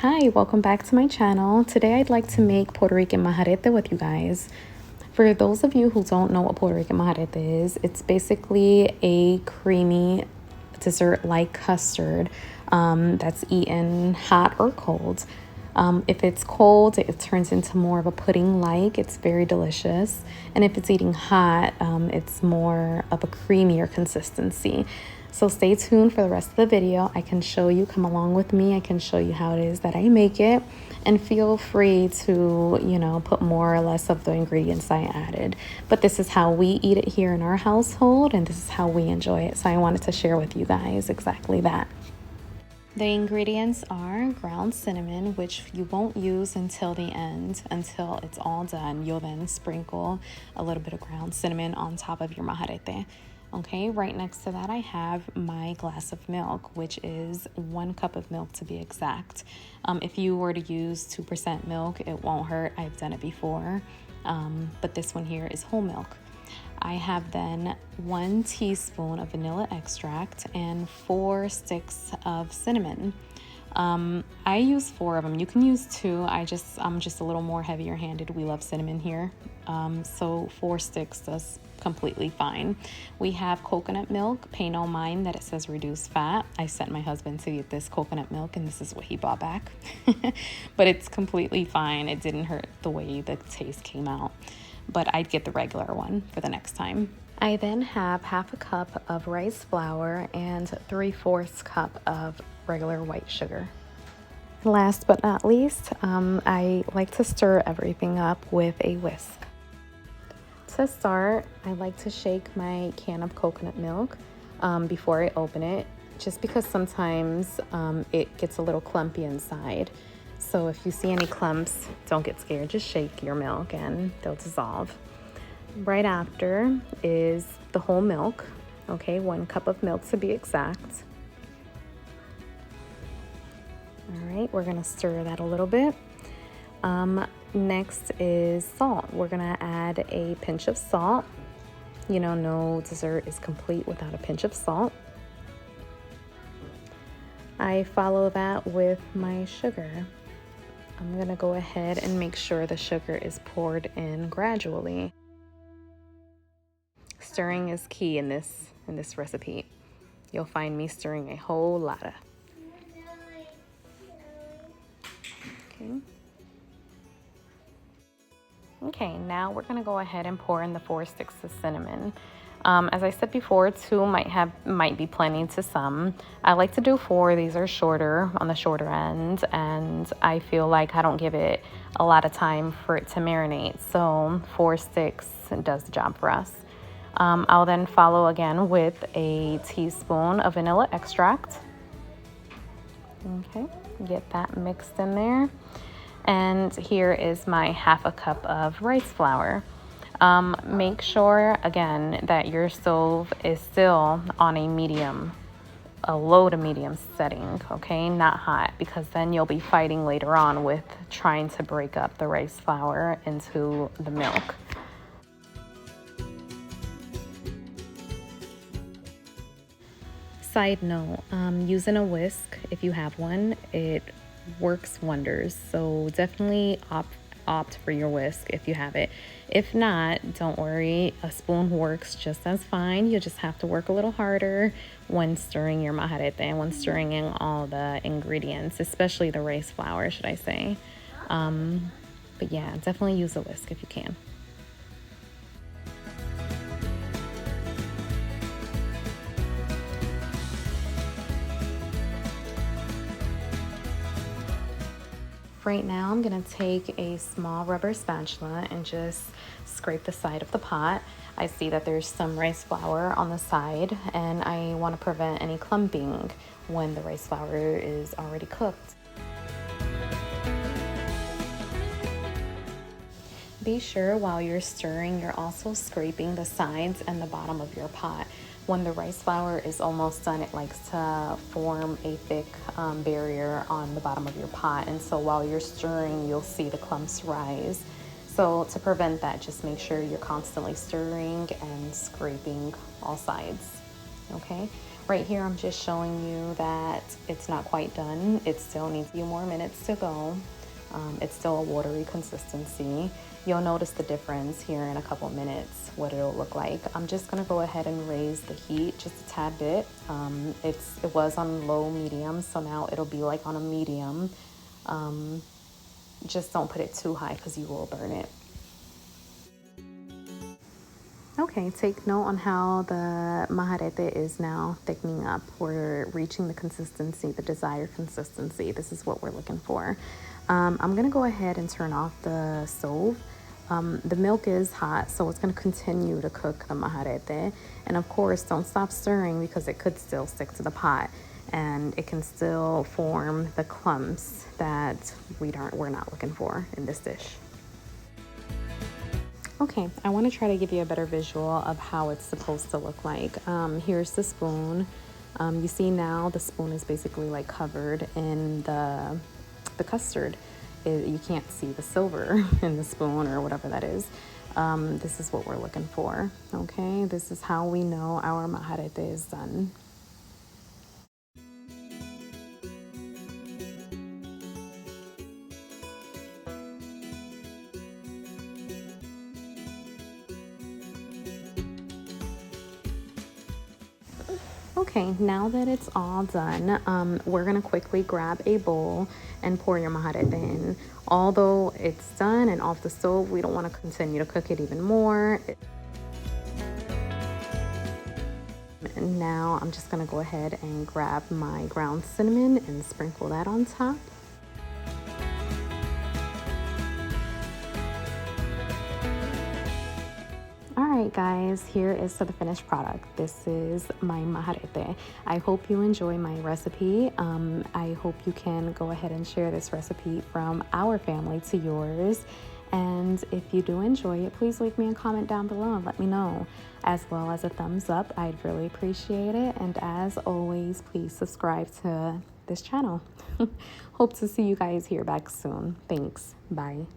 Hi, welcome back to my channel. Today I'd like to make Puerto Rican majarete with you guys. For those of you who don't know what Puerto Rican majarete is, it's basically a creamy dessert-like custard that's eaten hot or cold. If it's cold, it turns into more of a pudding-like. It's very delicious. And if it's eating hot, it's more of a creamier consistency. So stay tuned for the rest of the video. I can show you, come along with me. I can show you how it is that I make it. And feel free to, put more or less of the ingredients I added. But this is how we eat it here in our household, and this is how we enjoy it. So I wanted to share with you guys exactly that. The ingredients are ground cinnamon, which you won't use until the end, until it's all done. You'll then sprinkle a little bit of ground cinnamon on top of your majarete. Okay, right next to that I have my glass of milk, which is 1 cup of milk to be exact. If you were to use 2% milk, it won't hurt. I've done it before, but this one here is whole milk. I have then 1 teaspoon of vanilla extract and 4 sticks of cinnamon. I use 4 of them. You can use 2. I'm just a little more heavier handed. We love cinnamon here. So 4 sticks does completely fine. We have coconut milk. Pay no mind that it says reduced fat. I sent my husband to get this coconut milk and this is what he bought back. But it's completely fine. It didn't hurt the way the taste came out. But I'd get the regular one for the next time. I then have 1/2 cup of rice flour and 3/4 cup of regular white sugar. Last but not least, I like to stir everything up with a whisk. To start, I like to shake my can of coconut milk before I open it, just because sometimes it gets a little clumpy inside. So if you see any clumps, don't get scared. Just shake your milk and they'll dissolve. Right after is the whole milk. Okay, 1 cup of milk to be exact. All right, we're gonna stir that a little bit. Next is salt. We're gonna add a pinch of salt. No dessert is complete without a pinch of salt. I follow that with my sugar. I'm gonna go ahead and make sure the sugar is poured in gradually. Stirring is key in this recipe. You'll find me stirring a whole lot. Okay, now we're gonna go ahead and pour in the 4 sticks of cinnamon. As I said before, 2 might be plenty to some. I like to do 4. These are shorter, on the shorter end, and I feel like I don't give it a lot of time for it to marinate. So 4 sticks does the job for us. I'll then follow again with a teaspoon of vanilla extract. Okay, get that mixed in there. And here is my 1/2 cup of rice flour. Make sure, again, that your stove is still on a low to medium setting, okay? Not hot, because then you'll be fighting later on with trying to break up the rice flour into the milk. Side note, using a whisk, if you have one, it works wonders. So definitely opt for your whisk if you have it. If not, don't worry, a spoon works just as fine. You just have to work a little harder when stirring your majarete and when stirring in all the ingredients, especially the rice flour, should I say. But yeah, definitely use a whisk if you can. Right now, I'm gonna take a small rubber spatula and just scrape the side of the pot. I see that there's some rice flour on the side, and I want to prevent any clumping when the rice flour is already cooked. Be sure while you're stirring, you're also scraping the sides and the bottom of your pot. When the rice flour is almost done, it likes to form a thick barrier on the bottom of your pot. And so while you're stirring, you'll see the clumps rise. So to prevent that, just make sure you're constantly stirring and scraping all sides, okay? Right here, I'm just showing you that it's not quite done. It still needs a few more minutes to go. It's still a watery consistency. You'll notice the difference here in a couple minutes, what it'll look like. I'm just gonna go ahead and raise the heat just a tad bit. It was on low medium, so now it'll be like on a medium. Just don't put it too high because you will burn it. Okay, take note on how the majarete is now thickening up. We're reaching the consistency, the desired consistency. This is what we're looking for. I'm gonna go ahead and turn off the stove. The milk is hot, so it's gonna continue to cook the majarete. And of course, don't stop stirring because it could still stick to the pot and it can still form the clumps that we're not looking for in this dish. Okay, I want to try to give you a better visual of how it's supposed to look like. Here's the spoon. You see now the spoon is basically like covered in the custard. You can't see the silver in the spoon or whatever that is. This is what we're looking for. Okay, this is how we know our majarete is done. Okay, now that it's all done, we're gonna quickly grab a bowl and pour your majarete in. Although it's done and off the stove, we don't want to continue to cook it even more. And now I'm just gonna go ahead and grab my ground cinnamon and sprinkle that on top. Alright guys, here is the finished product. This is my majarete. I hope you enjoy my recipe. I hope you can go ahead and share this recipe from our family to yours. And if you do enjoy it, please leave me a comment down below and let me know, as well as a thumbs up. I'd really appreciate it. And as always, please subscribe to this channel. Hope to see you guys here back soon. Thanks. Bye.